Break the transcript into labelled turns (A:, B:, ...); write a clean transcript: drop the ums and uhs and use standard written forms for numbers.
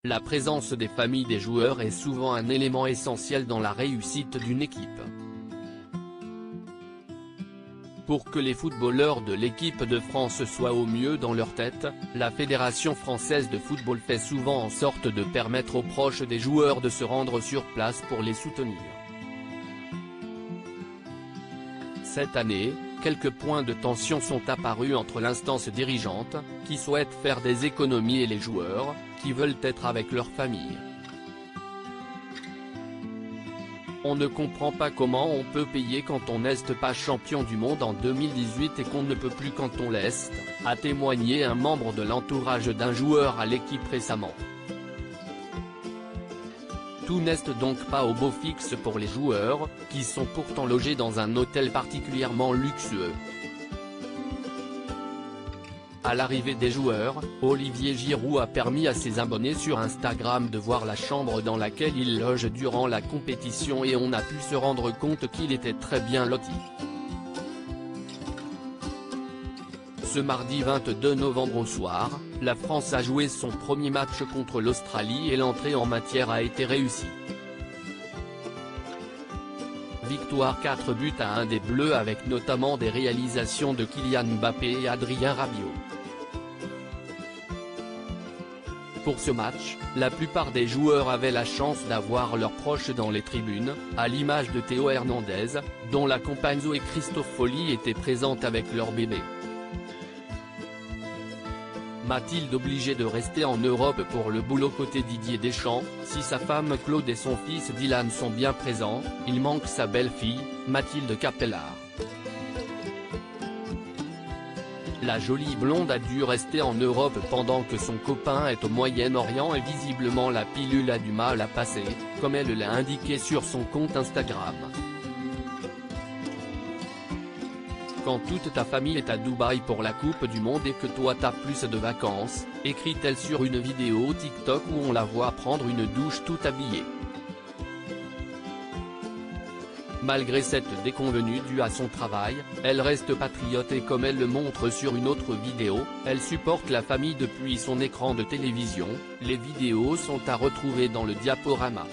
A: la présence des familles des joueurs est souvent un élément essentiel dans la réussite d'une équipe. Pour que les footballeurs de l'équipe de France soient au mieux dans leur tête, la Fédération française de football fait souvent en sorte de permettre aux proches des joueurs de se rendre sur place pour les soutenir. Cette année, quelques points de tension sont apparus entre l'instance dirigeante, qui souhaite faire des économies, et les joueurs, qui veulent être avec leur famille. On ne comprend pas comment on peut payer quand on n'est pas champion du monde en 2018 et qu'on ne peut plus quand on l'est, a témoigné un membre de l'entourage d'un joueur à l'équipe récemment. Tout n'est donc pas au beau fixe pour les joueurs, qui sont pourtant logés dans un hôtel particulièrement luxueux. À l'arrivée des joueurs, Olivier Giroud a permis à ses abonnés sur Instagram de voir la chambre dans laquelle il loge durant la compétition et on a pu se rendre compte qu'il était très bien loti. Ce mardi 22 novembre au soir, la France a joué son premier match contre l'Australie et l'entrée en matière a été réussie. Victoire 4-1 des Bleus avec notamment des réalisations de Kylian Mbappé et Adrien Rabiot. Pour ce match, la plupart des joueurs avaient la chance d'avoir leurs proches dans les tribunes, à l'image de Théo Hernandez, dont la compagne Zoé Christofoli était présente avec leur bébé. Mathilde obligée de rester en Europe pour le boulot côté Didier Deschamps, si sa femme Claude et son fils Dylan sont bien présents, il manque sa belle-fille, Mathilde Capellard. La jolie blonde a dû rester en Europe pendant que son copain est au Moyen-Orient et visiblement la pilule a du mal à passer, comme elle l'a indiqué sur son compte Instagram. Quand toute ta famille est à Dubaï pour la Coupe du Monde et que toi t'as plus de vacances, écrit-elle sur une vidéo TikTok où on la voit prendre une douche tout habillée. Malgré cette déconvenue due à son travail, elle reste patriote et comme elle le montre sur une autre vidéo, elle supporte la famille depuis son écran de télévision. Les vidéos sont à retrouver dans le diaporama.